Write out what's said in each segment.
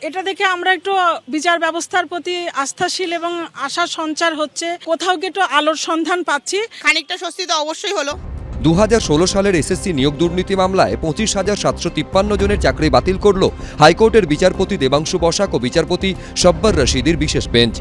এটা দেখে আমরা একটু বিচার ব্যবস্থার প্রতি আস্থাশীল এবং আশার সঞ্চার হচ্ছে, কোথাও কি একটু আলোর সন্ধান পাচ্ছি। খানিকটা স্বস্তি তো অবশ্যই হলো। 2016 সালের এসএসসি নিয়োগ দুর্নীতি মামলায় 25,753 জনের চাকরি বাতিল করল হাইকোর্টের বিচারপতি দেবাংশু বসাক ও বিচারপতি সব্বার রশিদের বিশেষ বেঞ্চ।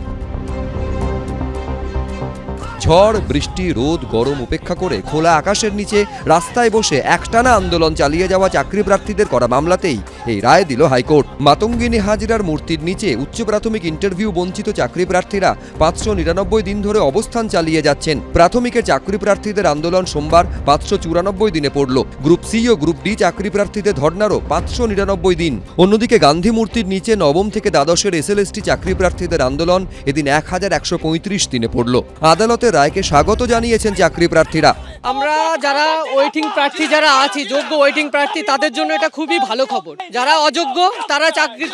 ঝড়, বৃষ্টি, রোদ, গরম উপেক্ষা করে খোলা আকাশের নিচে রাস্তায় বসে একটানা আন্দোলন চালিয়ে যাওয়া চাকরি প্রার্থীদের করা মামলাতেই এই রায় দিল হাইকোর্ট। মাতঙ্গিনী হাজরার মূর্তির নিচে উচ্চ প্রাথমিক ইন্টারভিউ বঞ্চিত চাকরি প্রার্থীরা 599 দিন ধরে অবস্থান চালিয়ে যাচ্ছেন। প্রাথমিকের চাকরি প্রার্থীদের আন্দোলন সোমবার 594 দিনে পড়ল। গ্রুপ সি ও গ্রুপ ডি চাকরি প্রার্থীদের ধর্নারও 599 দিন। অন্যদিকে গান্ধী মূর্তির নিচে নবম থেকে দ্বাদশের এসএলএসটি চাকরি প্রার্থীদের আন্দোলন এদিন 1135 দিনে পড়ল। আদালতের রায়কে স্বাগত জানিয়েছেন চাকরি প্রার্থীরা। আমরা যারা ওয়েটিং প্রার্থী যারা আছি, যোগ্য ওয়েটিং প্রার্থী, তাদের জন্য এটা খুবই ভালো খবর। যারা অযোগ্য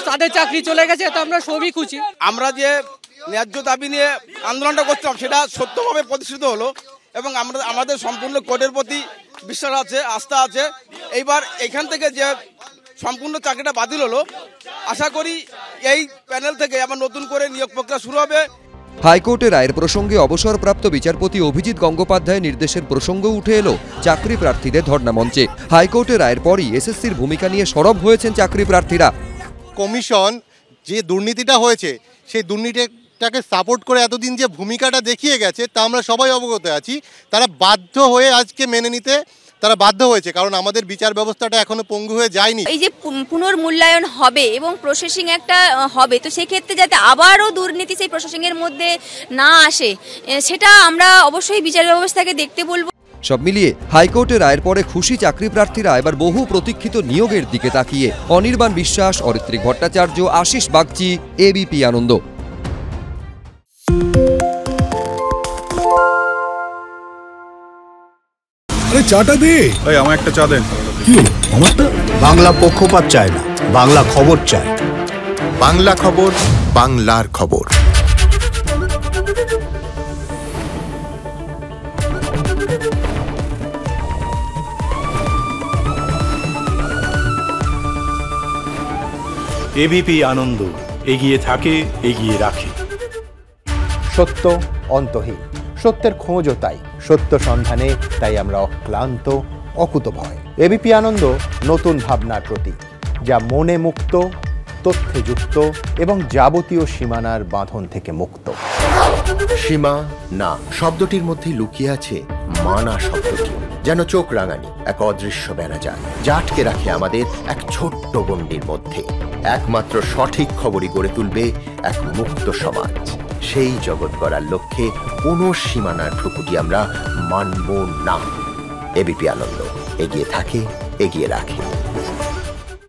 তাদের চাকরি চলে গেছে, তো আমরা সবই খুশি। আমরা যে ন্যায্য দাবি নিয়ে আন্দোলনটা করছিলাম সেটা সত্যভাবে প্রতিষ্ঠিত হলো এবং আমাদের সম্পূর্ণ কোর্টের প্রতি বিশ্বাস আছে, আস্থা আছে। এইবার এখান থেকে যে সম্পূর্ণ চাকরিটা বাতিল হলো, আশা করি এই প্যানেল থেকে আবার নতুন করে নিয়োগ প্রক্রিয়া শুরু হবে। হাইকোর্টের রায়ের প্রসঙ্গে অবসরপ্রাপ্ত বিচারপতি অভিজিৎ গঙ্গোপাধ্যায় নির্দেশের প্রসঙ্গ উঠে এলো চাকরি প্রার্থীদের ধর্ণা মঞ্চে। হাইকোর্টের রায়ের পরই এসএসসির ভূমিকা নিয়ে সরব হয়েছেন চাকরি প্রার্থীরা। কমিশন যে দুর্নীতিটা হয়েছে সেই দুর্নীতিটাকে সাপোর্ট করে এতদিন যে ভূমিকাটা দেখিয়ে গেছে তা আমরা সবাই অবগত আছি। তারা বাধ্য হয়ে আজকে মেনে নিতে বাধ্য হয়েছে, কারণ আমাদের বিচার ব্যবস্থাটা এখনো পঙ্গু হয়ে যায়নি। এই যে পুনর্মূল্যায়ন হবে এবং প্রসেসিং একটা হবে, তো সেক্ষেত্রে যাতে আবারও দুর্নীতি সেই প্রসেসিং এর মধ্যে না আসে, সেটা আমরা অবশ্যই বিচার ব্যবস্থাকে দেখতে বলবো। সব মিলিয়ে হাইকোর্টের রায়ের পরে খুশি চাকরি প্রার্থীরা এবার বহু প্রতীক্ষিত নিয়োগের দিকে তাকিয়ে। অনির্বাণ বিশ্বাস, অরিত্রিক ভট্টাচার্য, আশিস বাগচি, এবিপি আনন্দ। আরে চাটা দে ভাই, আমার একটা চা দেন। কি হলো আমারটা? বাংলা পক্ষপাত চায় না, বাংলা খবর চায়। বাংলা খবর, বাংলার খবর। এবিপি আনন্দ, এগিয়ে থাকে, এগিয়ে রাখে। সত্য অন্তহীন, সত্যের খোঁজও তাই, সত্য সন্ধানে তাই আমরা অক্লান্ত, অকুতভয়। এবিপি আনন্দ নতুন ভাবনার প্রতীক, যা মনে মুক্ত, তথ্যে যুক্ত এবং যাবতীয় সীমানার বাঁধন থেকে মুক্ত। সীমা না শব্দটির মধ্যে লুকিয়ে আছে মানা শব্দটি, যেন চোখ রাঙানি এক অদৃশ্য বেড়াজাল, যা আটকে রাখে আমাদের এক ছোট্ট গণ্ডির মধ্যে। একমাত্র সঠিক খবরই গড়ে তুলবে এক মুক্ত সমাজ। সেই জগৎ গড়ার লক্ষ্যে কোনো সীমানার ঠুকুটি আমরা মানব না। এবিপি আনন্দ, এগিয়ে থাকে, এগিয়ে রাখে।